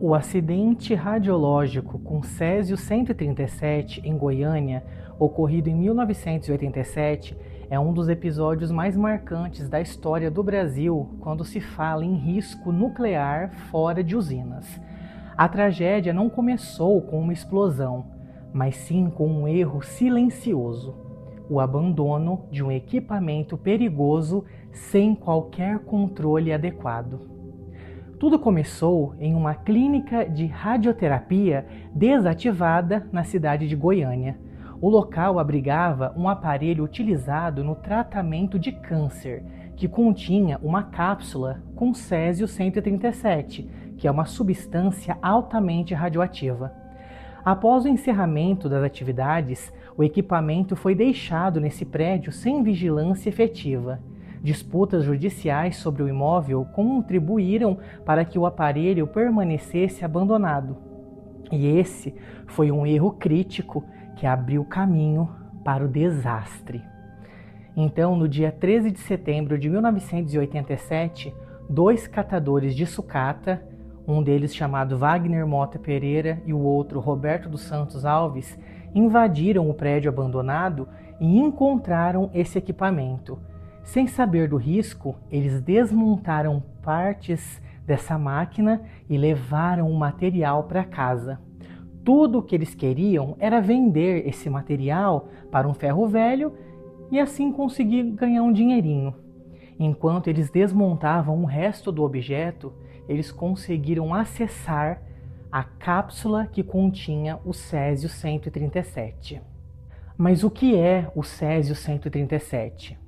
O acidente radiológico com Césio-137 em Goiânia, ocorrido em 1987, é um dos episódios mais marcantes da história do Brasil quando se fala em risco nuclear fora de usinas. A tragédia não começou com uma explosão, mas sim com um erro silencioso: o abandono de um equipamento perigoso sem qualquer controle adequado. Tudo começou em uma clínica de radioterapia desativada na cidade de Goiânia. O local abrigava um aparelho utilizado no tratamento de câncer, que continha uma cápsula com Césio-137, que é uma substância altamente radioativa. Após o encerramento das atividades, o equipamento foi deixado nesse prédio sem vigilância efetiva. Disputas judiciais sobre o imóvel contribuíram para que o aparelho permanecesse abandonado. E esse foi um erro crítico que abriu caminho para o desastre. Então, no dia 13 de setembro de 1987, dois catadores de sucata, um deles chamado Wagner Mota Pereira e o outro Roberto dos Santos Alves, invadiram o prédio abandonado e encontraram esse equipamento. Sem saber do risco, eles desmontaram partes dessa máquina e levaram o material para casa. Tudo o que eles queriam era vender esse material para um ferro velho e assim conseguir ganhar um dinheirinho. Enquanto eles desmontavam o resto do objeto, eles conseguiram acessar a cápsula que continha o Césio-137. Mas o que é o Césio-137?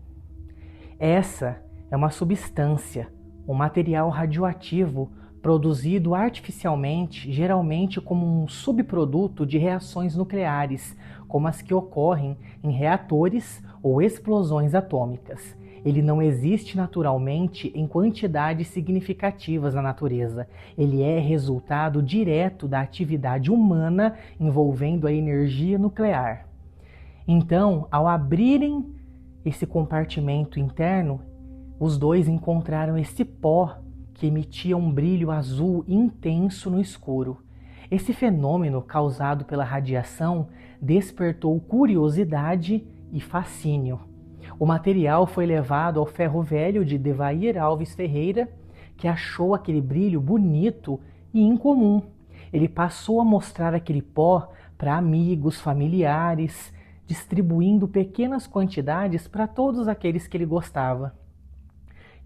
Essa é uma substância, um material radioativo produzido artificialmente, geralmente como um subproduto de reações nucleares, como as que ocorrem em reatores ou explosões atômicas. Ele não existe naturalmente em quantidades significativas na natureza. Ele é resultado direto da atividade humana envolvendo a energia nuclear. Então, ao abrirem esse compartimento interno, os dois encontraram esse pó que emitia um brilho azul intenso no escuro. Esse fenômeno, causado pela radiação, despertou curiosidade e fascínio. O material foi levado ao ferro velho de Devair Alves Ferreira, que achou aquele brilho bonito e incomum. Ele passou a mostrar aquele pó para amigos, familiares, distribuindo pequenas quantidades para todos aqueles que ele gostava.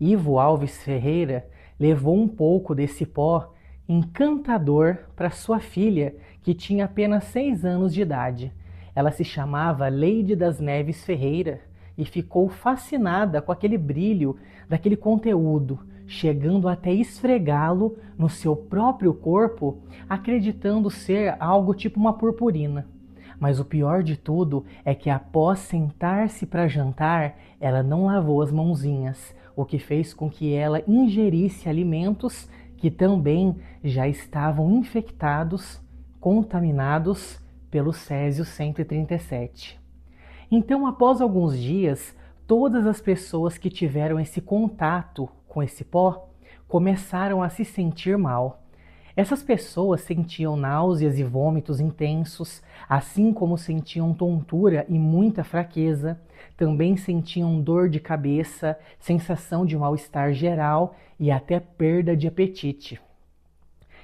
Ivo Alves Ferreira levou um pouco desse pó encantador para sua filha, que tinha apenas 6 anos de idade. Ela se chamava Leide das Neves Ferreira e ficou fascinada com aquele brilho daquele conteúdo, chegando até esfregá-lo no seu próprio corpo, acreditando ser algo tipo uma purpurina. Mas o pior de tudo é que após sentar-se para jantar, ela não lavou as mãozinhas, o que fez com que ela ingerisse alimentos que também já estavam infectados, contaminados pelo Césio-137. Então, após alguns dias, todas as pessoas que tiveram esse contato com esse pó começaram a se sentir mal. Essas pessoas sentiam náuseas e vômitos intensos, assim como sentiam tontura e muita fraqueza. Também sentiam dor de cabeça, sensação de mal-estar geral e até perda de apetite.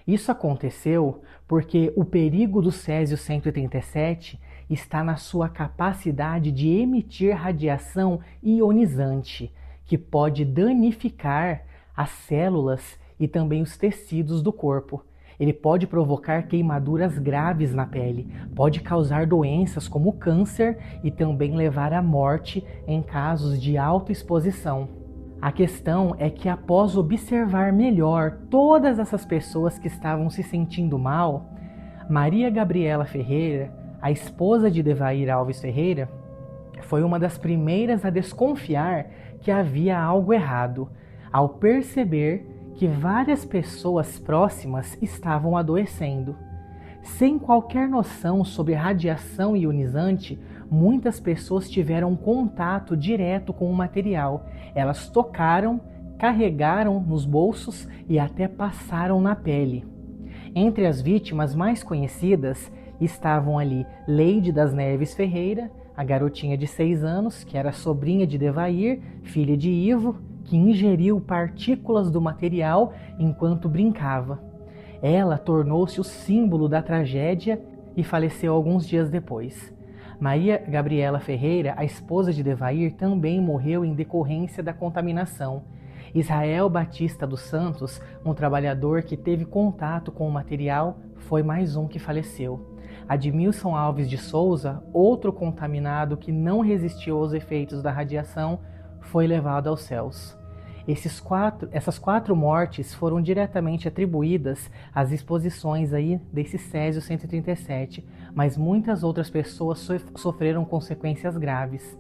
Isso aconteceu porque o perigo do Césio-137 está na sua capacidade de emitir radiação ionizante, que pode danificar as células e também os tecidos do corpo. Ele pode provocar queimaduras graves na pele, pode causar doenças como câncer e também levar à morte em casos de autoexposição. A questão é que após observar melhor todas essas pessoas que estavam se sentindo mal, Maria Gabriela Ferreira, a esposa de Devair Alves Ferreira, foi uma das primeiras a desconfiar que havia algo errado, ao perceber que várias pessoas próximas estavam adoecendo. Sem qualquer noção sobre radiação ionizante, muitas pessoas tiveram contato direto com o material. Elas tocaram, carregaram nos bolsos e até passaram na pele. Entre as vítimas mais conhecidas estavam ali Leide das Neves Ferreira, a garotinha de 6 anos, que era sobrinha de Devair, filha de Ivo, que ingeriu partículas do material enquanto brincava. Ela tornou-se o símbolo da tragédia e faleceu alguns dias depois. Maria Gabriela Ferreira, a esposa de Devair, também morreu em decorrência da contaminação. Israel Batista dos Santos, um trabalhador que teve contato com o material, foi mais um que faleceu. Admilson Alves de Souza, outro contaminado que não resistiu aos efeitos da radiação, foi levado aos céus. Essas 4 mortes foram diretamente atribuídas às exposições aí desse Césio-137, mas muitas outras pessoas sofreram consequências graves.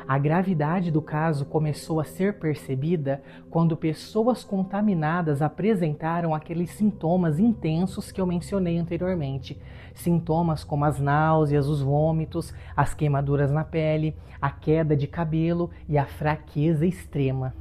A gravidade do caso começou a ser percebida quando pessoas contaminadas apresentaram aqueles sintomas intensos que eu mencionei anteriormente. Sintomas como as náuseas, os vômitos, as queimaduras na pele, a queda de cabelo e a fraqueza extrema.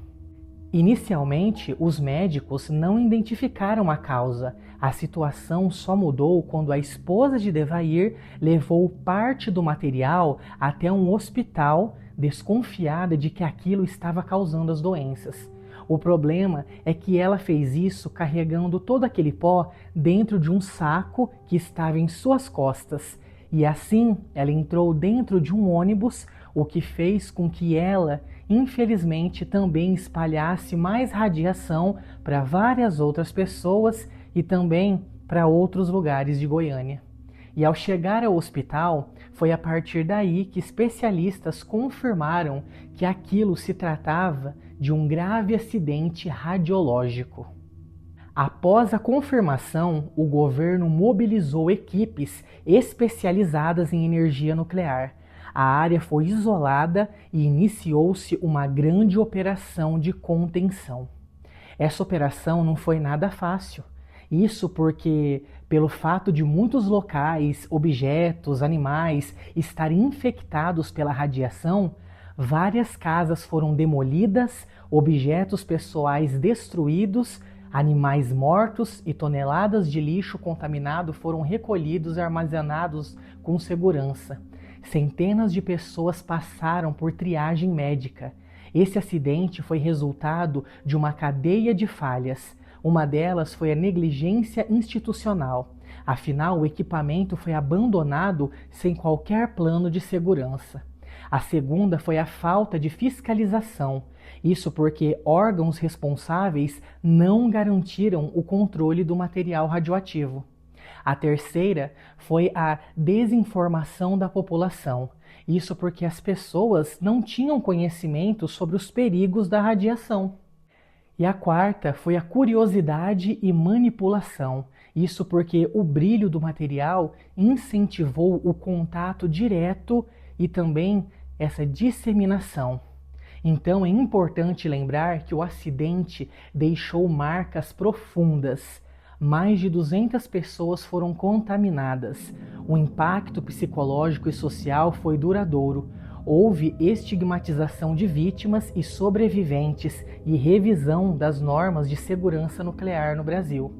Inicialmente, os médicos não identificaram a causa. A situação só mudou quando a esposa de Devair levou parte do material até um hospital, desconfiada de que aquilo estava causando as doenças. O problema é que ela fez isso carregando todo aquele pó dentro de um saco que estava em suas costas. E assim, ela entrou dentro de um ônibus, o que fez com que ela, infelizmente, também espalhasse mais radiação para várias outras pessoas e também para outros lugares de Goiânia. E ao chegar ao hospital, foi a partir daí que especialistas confirmaram que aquilo se tratava de um grave acidente radiológico. Após a confirmação, o governo mobilizou equipes especializadas em energia nuclear. A área foi isolada e iniciou-se uma grande operação de contenção. Essa operação não foi nada fácil. Isso porque, pelo fato de muitos locais, objetos, animais estarem infectados pela radiação, várias casas foram demolidas, objetos pessoais destruídos, animais mortos e toneladas de lixo contaminado foram recolhidos e armazenados com segurança. Centenas de pessoas passaram por triagem médica. Esse acidente foi resultado de uma cadeia de falhas. Uma delas foi a negligência institucional. Afinal, o equipamento foi abandonado sem qualquer plano de segurança. A segunda foi a falta de fiscalização. Isso porque órgãos responsáveis não garantiram o controle do material radioativo. A terceira foi a desinformação da população. Isso porque as pessoas não tinham conhecimento sobre os perigos da radiação. E a quarta foi a curiosidade e manipulação. Isso porque o brilho do material incentivou o contato direto e também essa disseminação. Então é importante lembrar que o acidente deixou marcas profundas. Mais de 200 pessoas foram contaminadas. O impacto psicológico e social foi duradouro. Houve estigmatização de vítimas e sobreviventes e revisão das normas de segurança nuclear no Brasil.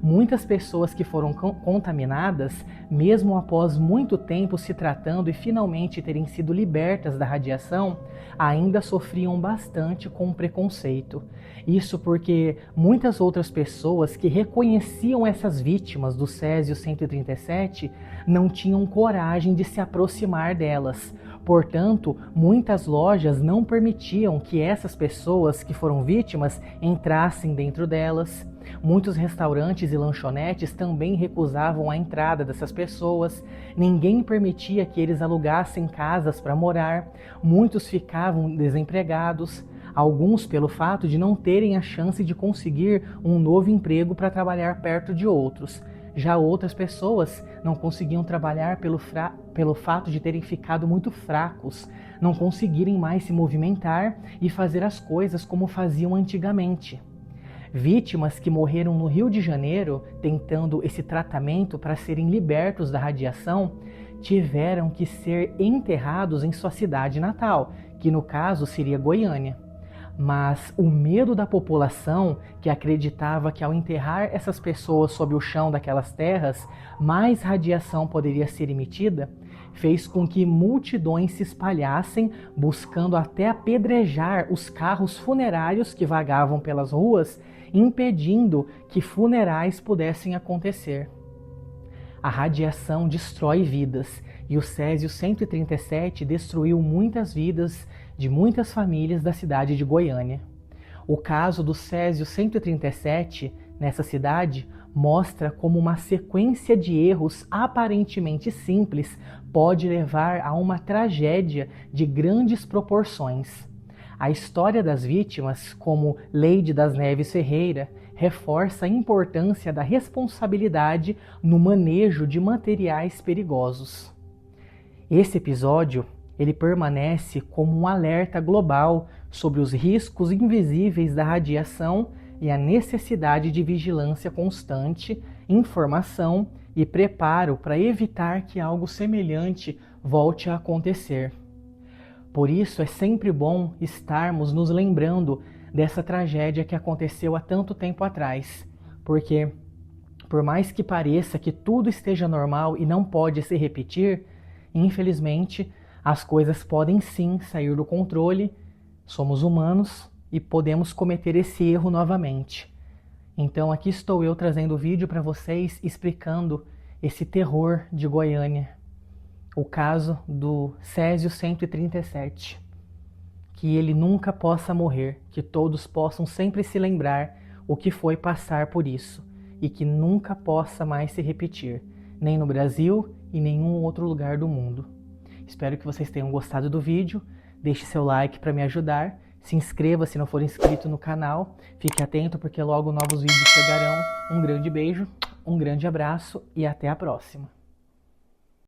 Muitas pessoas que foram contaminadas, mesmo após muito tempo se tratando e finalmente terem sido libertas da radiação, ainda sofriam bastante com preconceito. Isso porque muitas outras pessoas que reconheciam essas vítimas do Césio-137 não tinham coragem de se aproximar delas. Portanto, muitas lojas não permitiam que essas pessoas que foram vítimas entrassem dentro delas. Muitos restaurantes e lanchonetes também recusavam a entrada dessas pessoas. Ninguém permitia que eles alugassem casas para morar. Muitos ficavam desempregados. Alguns pelo fato de não terem a chance de conseguir um novo emprego para trabalhar perto de outros. Já outras pessoas não conseguiam trabalhar pelo fato de terem ficado muito fracos, não conseguirem mais se movimentar e fazer as coisas como faziam antigamente. Vítimas que morreram no Rio de Janeiro tentando esse tratamento para serem libertos da radiação tiveram que ser enterrados em sua cidade natal, que no caso seria Goiânia. Mas o medo da população, que acreditava que ao enterrar essas pessoas sob o chão daquelas terras, mais radiação poderia ser emitida, fez com que multidões se espalhassem, buscando até apedrejar os carros funerários que vagavam pelas ruas, impedindo que funerais pudessem acontecer. A radiação destrói vidas, e o Césio-137 destruiu muitas vidas de muitas famílias da cidade de Goiânia. O caso do Césio-137, nessa cidade, mostra como uma sequência de erros aparentemente simples pode levar a uma tragédia de grandes proporções. A história das vítimas, como Leide das Neves Ferreira, reforça a importância da responsabilidade no manejo de materiais perigosos. Esse episódio, ele permanece como um alerta global sobre os riscos invisíveis da radiação e a necessidade de vigilância constante, informação e preparo para evitar que algo semelhante volte a acontecer. Por isso é sempre bom estarmos nos lembrando dessa tragédia que aconteceu há tanto tempo atrás, porque por mais que pareça que tudo esteja normal e não pode se repetir, infelizmente as coisas podem sim sair do controle, somos humanos e podemos cometer esse erro novamente. Então aqui estou eu trazendo o vídeo para vocês explicando esse terror de Goiânia, o caso do Césio-137. Que ele nunca possa morrer, que todos possam sempre se lembrar o que foi passar por isso e que nunca possa mais se repetir, nem no Brasil e nenhum outro lugar do mundo. Espero que vocês tenham gostado do vídeo, deixe seu like para me ajudar, se inscreva se não for inscrito no canal, fique atento porque logo novos vídeos chegarão. Um grande beijo, um grande abraço e até a próxima.